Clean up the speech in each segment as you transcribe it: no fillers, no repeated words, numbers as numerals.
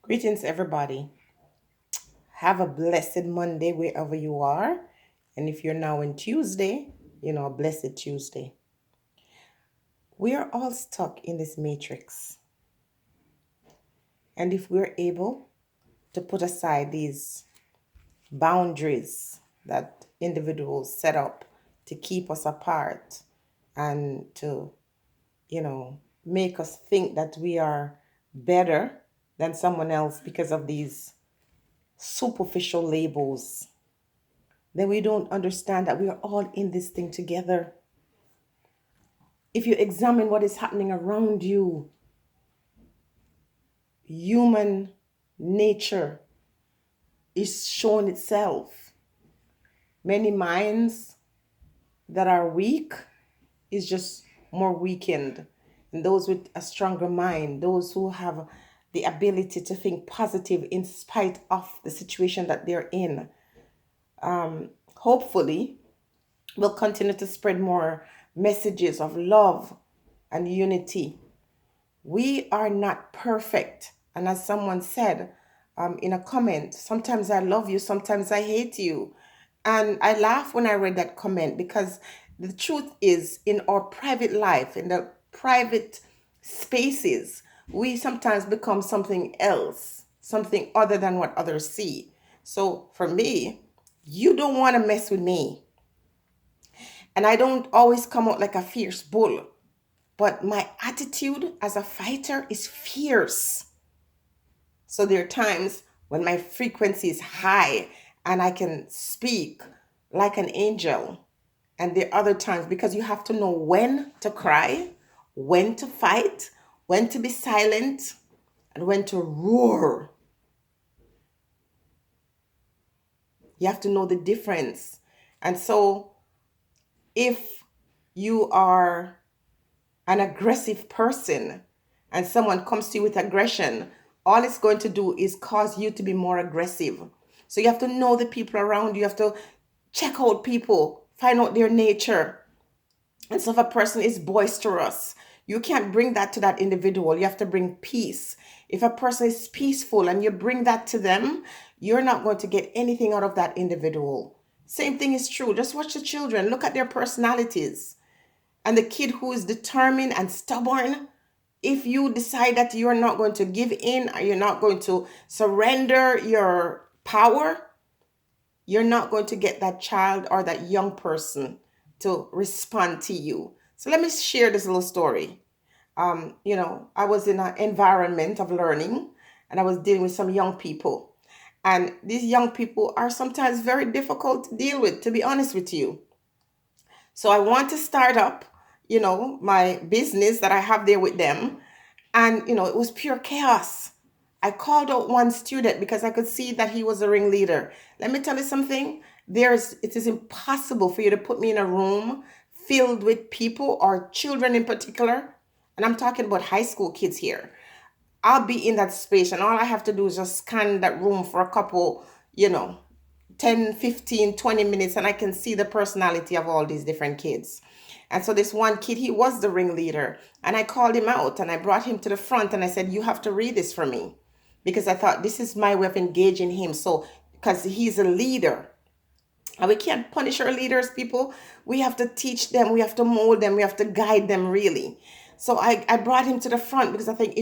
Greetings, everybody. Have a blessed Monday wherever you are. And if you're now in Tuesday, a blessed Tuesday. We are all stuck in this matrix. And if we're able to put aside these boundaries that individuals set up to keep us apart and to, make us think that we are better than someone else because of these superficial labels, then we don't understand that we are all in this thing together. If you examine what is happening around you, human nature is showing itself. Many minds that are weak is just more weakened. And those with a stronger mind, those who have the ability to think positive in spite of the situation that they're in, hopefully will continue to spread more messages of love and unity. We are not perfect. And as someone said in a comment, sometimes I love you, sometimes I hate you. And I laugh when I read that comment because the truth is, in our private life, in the private spaces, we sometimes become something else, something other than what others see. So for me, you don't want to mess with me. And I don't always come out like a fierce bull, but my attitude as a fighter is fierce. So there are times when my frequency is high and I can speak like an angel. And there are other times because you have to know when to cry, when to fight, when to be silent, and when to roar. You have to know the difference. And so if you are an aggressive person and someone comes to you with aggression, all it's going to do is cause you to be more aggressive. So you have to know the people around you. You have to check out people, find out their nature. And so if a person is boisterous, you can't bring that to that individual. You have to bring peace. If a person is peaceful and you bring that to them, you're not going to get anything out of that individual. Same thing is true. Just watch the children, look at their personalities. And the kid who is determined and stubborn, if you decide that you're not going to give in or you're not going to surrender your power, you're not going to get that child or that young person to respond to you. So let me share this little story. I was in an environment of learning and I was dealing with some young people. And these young people are sometimes very difficult to deal with, to be honest with you. So I want to start up, my business that I have there with them. And, it was pure chaos. I called out one student because I could see that he was a ringleader. Let me tell you something. It is impossible for you to put me in a room filled with people or children in particular. And I'm talking about high school kids here. I'll be in that space and all I have to do is just scan that room for a couple, 10, 15, 20 minutes and I can see the personality of all these different kids. And so this one kid, he was the ringleader. And I called him out and I brought him to the front and I said, you have to read this for me. Because I thought this is my way of engaging him. So, because he's a leader. And we can't punish our leaders, people. We have to teach them. We have to mold them. We have to guide them, really. So I brought him to the front because I think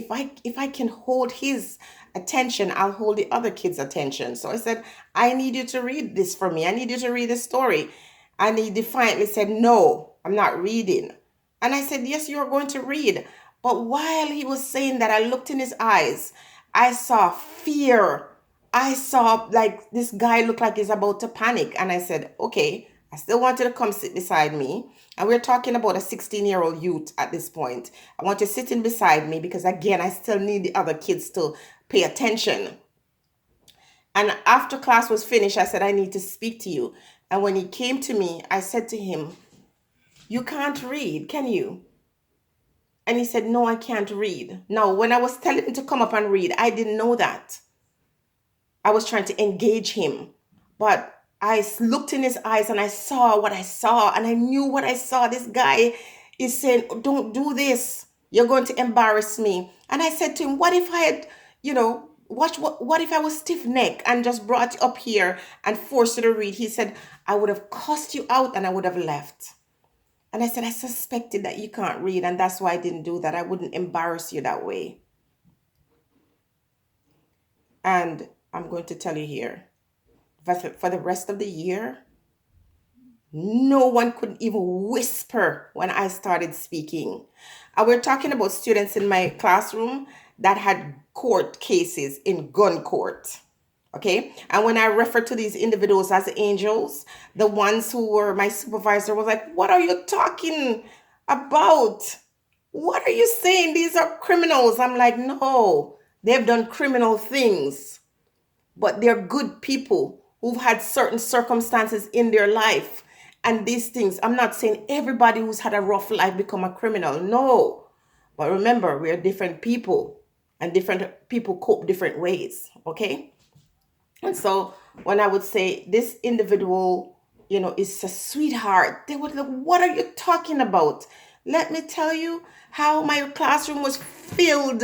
if I can hold his attention, I'll hold the other kids' attention. So I said, I need you to read this for me. I need you to read the story. And he defiantly said, no, I'm not reading. And I said, yes, you're going to read. But while he was saying that, I looked in his eyes. I saw fear. I saw like this guy looked like he's about to panic. And I said, okay, I still want you to come sit beside me. And we're talking about a 16-year-old youth at this point. I want you sitting beside me because, again, I still need the other kids to pay attention. And after class was finished, I said, I need to speak to you. And when he came to me, I said to him, you can't read, can you? And he said, no, I can't read. Now, when I was telling him to come up and read, I didn't know that. I was trying to engage him. But I looked in his eyes and I saw what I saw. And I knew what I saw. This guy is saying, don't do this. You're going to embarrass me. And I said to him, what if I had, Watch, what if I was stiff neck and just brought you up here and forced you to read? He said, I would have cussed you out and I would have left. And I said, I suspected that you can't read, and that's why I didn't do that. I wouldn't embarrass you that way. And I'm going to tell you here, for the rest of the year, no one could even whisper when I started speaking. We're talking about students in my classroom that had court cases in gun court. Okay. And when I refer to these individuals as angels, the ones who were my supervisor was like, what are you talking about? What are you saying? These are criminals. I'm like, no, they've done criminal things, but they're good people who've had certain circumstances in their life. And these things, I'm not saying everybody who's had a rough life become a criminal. No. But remember, we are different people and different people cope different ways. Okay. And so when I would say this individual, is a sweetheart, they would look, what are you talking about? Let me tell you how my classroom was filled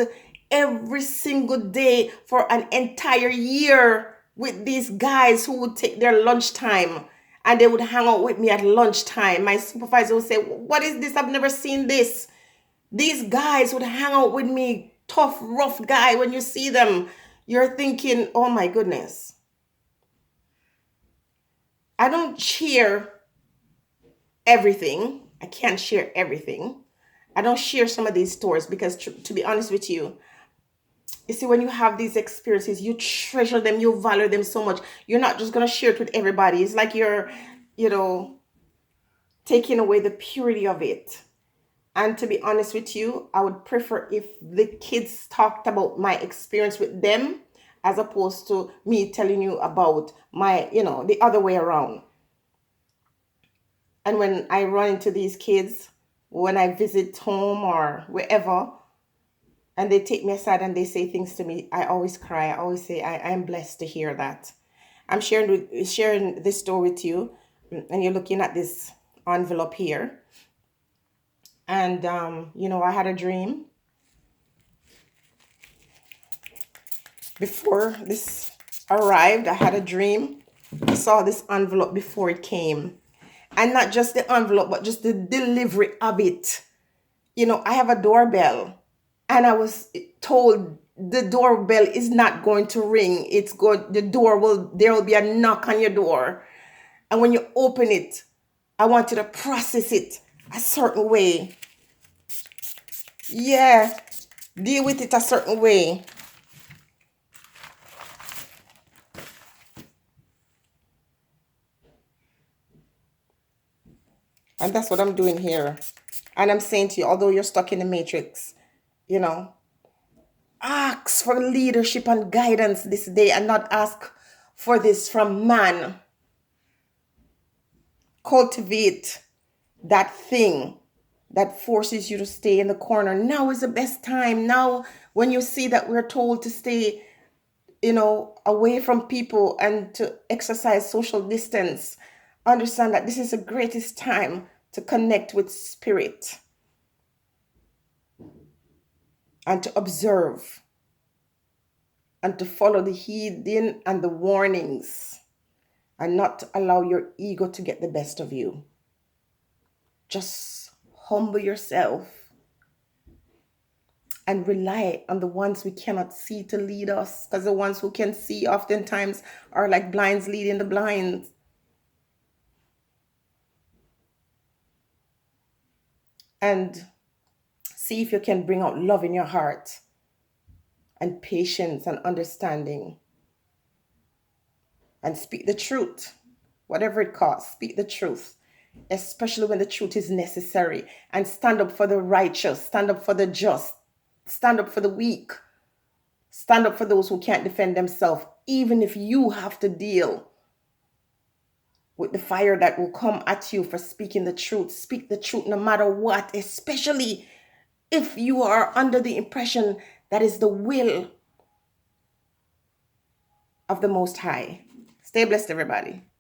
every single day for an entire year with these guys who would take their lunchtime and they would hang out with me at lunchtime. My supervisor would say, what is this? I've never seen this. These guys would hang out with me, tough, rough guy. When you see them, you're thinking, oh my goodness. I don't share everything. I can't share everything. I don't share some of these stories because, to be honest with you, see, when you have these experiences, you treasure them, you value them so much. You're not just going to share it with everybody. It's like you're, you know, taking away the purity of it. And to be honest with you, I would prefer if the kids talked about my experience with them as opposed to me telling you about my, the other way around. And when I run into these kids, when I visit home or wherever, and they take me aside and they say things to me, I always cry. I always say, I am blessed to hear that. I'm sharing this story with you, and you're looking at this envelope here. And, I had a dream before this arrived. I had a dream. I saw this envelope before it came. And not just the envelope, but just the delivery of it. I have a doorbell, and I was told the doorbell is not going to ring. There will be a knock on your door. And when you open it, I want you to process it a certain way. Yeah, deal with it a certain way. And that's what I'm doing here. And I'm saying to you, although you're stuck in the matrix, you know, ask for leadership and guidance this day and not ask for this from man. Cultivate that thing that forces you to stay in the corner. Now is the best time. Now, when you see that we're told to stay, away from people and to exercise social distance, understand that this is the greatest time to connect with spirit and to observe and to follow the heeding and the warnings and not to allow your ego to get the best of you. Just humble yourself and rely on the ones we cannot see to lead us, because the ones who can see oftentimes are like blinds leading the blind. And see if you can bring out love in your heart and patience and understanding, and speak the truth, whatever it costs. Speak the truth, especially when the truth is necessary, and stand up for the righteous, stand up for the just, stand up for the weak, stand up for those who can't defend themselves, even if you have to deal with the fire that will come at you for speaking the truth. Speak the truth no matter what, especially if you are under the impression that is the will of the Most High. Stay blessed, everybody.